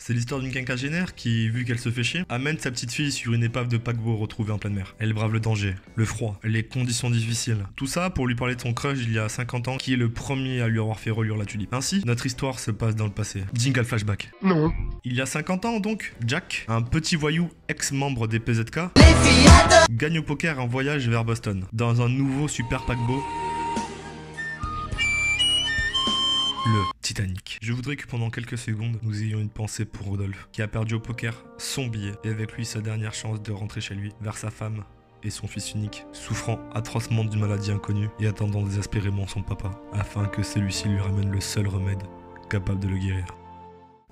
C'est l'histoire d'une quinquagénaire qui, vu qu'elle se fait chier, amène sa petite fille sur une épave de paquebot retrouvée en pleine mer. Elle brave le danger, le froid, les conditions difficiles. Tout ça pour lui parler de son crush il y a 50 ans, qui est le premier à lui avoir fait relire la tulipe. Ainsi, notre histoire se passe dans le passé. Jingle flashback. Non. Il y a 50 ans donc, Jack, un petit voyou ex-membre des PZK, gagne au poker un voyage vers Boston, dans un nouveau super paquebot, le Titanic. Je voudrais que pendant quelques secondes, nous ayons une pensée pour Rodolphe, qui a perdu au poker son billet, et avec lui sa dernière chance de rentrer chez lui, vers sa femme et son fils unique, souffrant atrocement d'une maladie inconnue et attendant désespérément son papa, afin que celui-ci lui ramène le seul remède capable de le guérir.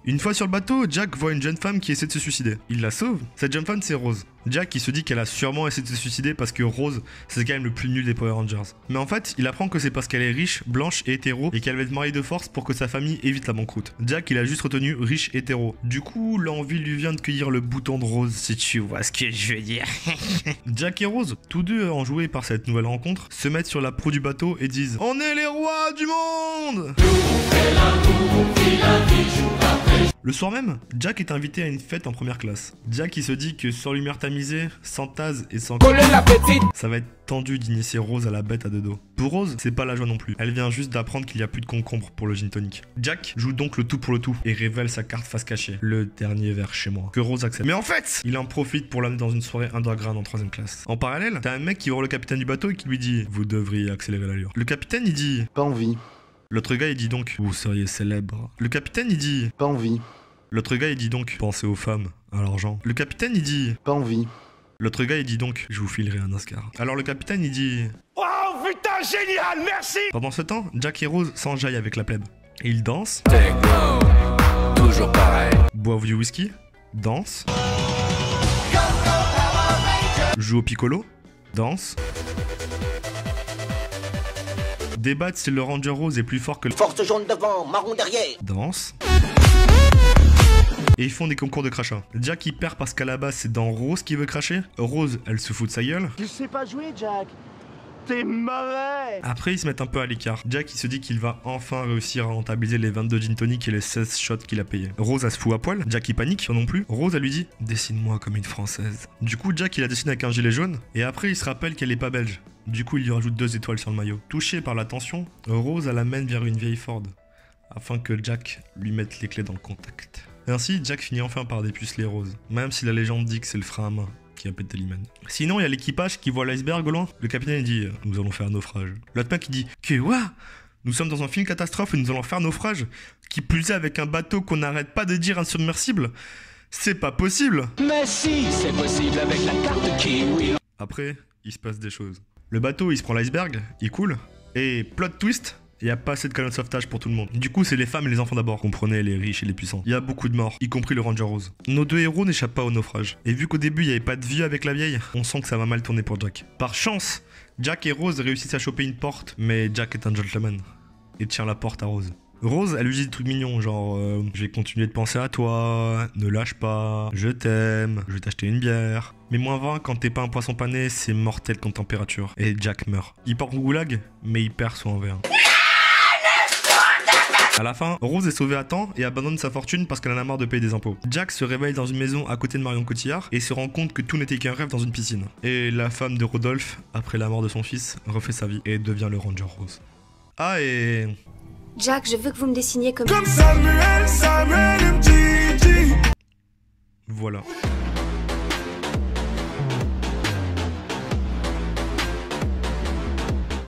Une fois sur le bateau, Jack voit une jeune femme qui essaie de se suicider. Il la sauve. Cette jeune femme, c'est Rose. Jack, il se dit qu'elle a sûrement essayé de se suicider parce que Rose, c'est quand même le plus nul des Power Rangers. Mais en fait, il apprend que c'est parce qu'elle est riche, blanche et hétéro et qu'elle va être mariée de force pour que sa famille évite la banqueroute. Jack, il a juste retenu riche hétéro. Du coup, l'envie lui vient de cueillir le bouton de Rose, si tu vois ce que je veux dire. Jack et Rose, tous deux enjoués par cette nouvelle rencontre, se mettent sur la proue du bateau et disent « On est les rois du monde !» Le soir même, Jack est invité à une fête en première classe. Jack il se dit que sans lumière tamisée, sans tasse et sans ça va être tendu d'initier Rose à la bête à deux dos. Pour Rose, c'est pas la joie non plus. Elle vient juste d'apprendre qu'il y a plus de concombre pour le gin tonic. Jack joue donc le tout pour le tout et révèle sa carte face cachée. Le dernier verre chez moi. Que Rose accepte. Mais en fait, il en profite pour l'amener dans une soirée underground en 3ème classe. En parallèle, t'as un mec qui va voir le capitaine du bateau et qui lui dit « Vous devriez accélérer l'allure ». Le capitaine il dit « Pas envie. » L'autre gars il dit donc « Vous seriez célèbre ». Le capitaine il dit Pas envie. L'autre gars il dit donc « Pensez aux femmes, à l'argent ». Le capitaine il dit Pas envie. L'autre gars il dit donc « Je vous filerai un Oscar ». Alors le capitaine il dit « Oh putain, génial, merci. Pendant ce temps, Jack et Rose s'enjaillent avec la plèbe. Et ils dansent, Techno, toujours pareil. boivent du whisky, dansent, jouent au piccolo, dansent, débattent si le Ranger Rose est plus fort que le Force jaune devant, marron derrière. danse. Et ils font des concours de crachat. Jack il perd parce qu'à la base c'est dans Rose qui veut cracher. Rose elle se fout de sa gueule. Tu sais pas jouer, Jack. T'es mauvais. Après ils se mettent un peu à l'écart. Jack il se dit qu'il va enfin réussir à rentabiliser les 22 gin tonic et les 16 shots qu'il a payés. Rose elle se fout à poil. Jack il panique non plus. Rose elle lui dit dessine-moi comme une française. Du coup Jack il a dessiné avec un gilet jaune. Et après il se rappelle qu'elle est pas belge. Du coup il lui rajoute 2 étoiles sur le maillot. Touché par la tension, Rose elle l'amène vers une vieille Ford. Afin que Jack lui mette les clés dans le contact. Et ainsi, Jack finit enfin par dépuceler Rose, même si la légende dit que c'est le frein à main qui a pété l'hymen. Sinon, il y a l'équipage qui voit l'iceberg au loin. Le capitaine dit « Nous allons faire un naufrage ». L'autre mec il dit « Que quoi ? Nous sommes dans un film catastrophe et nous allons faire naufrage ? Qui plus est avec un bateau qu'on n'arrête pas de dire insubmersible ? C'est pas possible !» Mais si, c'est possible avec la carte Kiwi. Après, il se passe des choses. Le bateau, il se prend l'iceberg, il coule, et plot twist, il n'y a pas assez de canaux de sauvetage pour tout le monde. Du coup, c'est les femmes et les enfants d'abord. Comprenez, les riches et les puissants. Il y a beaucoup de morts, y compris le Ranger Rose. Nos deux héros n'échappent pas au naufrage. Et vu qu'au début, il n'y avait pas de vieux avec la vieille, on sent que ça va mal tourner pour Jack. Par chance, Jack et Rose réussissent à choper une porte, mais Jack est un gentleman et tient la porte à Rose. Rose, elle lui dit des trucs mignons, genre je vais continuer de penser à toi, ne lâche pas, je t'aime, je vais t'acheter une bière. Mais -20, quand t'es pas un poisson pané, c'est mortel comme température. Et Jack meurt. Il part au goulag, mais il perd son 1v1. À la fin, Rose est sauvée à temps et abandonne sa fortune parce qu'elle en a marre de payer des impôts. Jack se réveille dans une maison à côté de Marion Cotillard et se rend compte que tout n'était qu'un rêve dans une piscine. Et la femme de Rodolphe, après la mort de son fils, refait sa vie et devient le Ranger Rose. Ah et... Jack, je veux que vous me dessiniez comme... Samuel, Samuel, Voilà.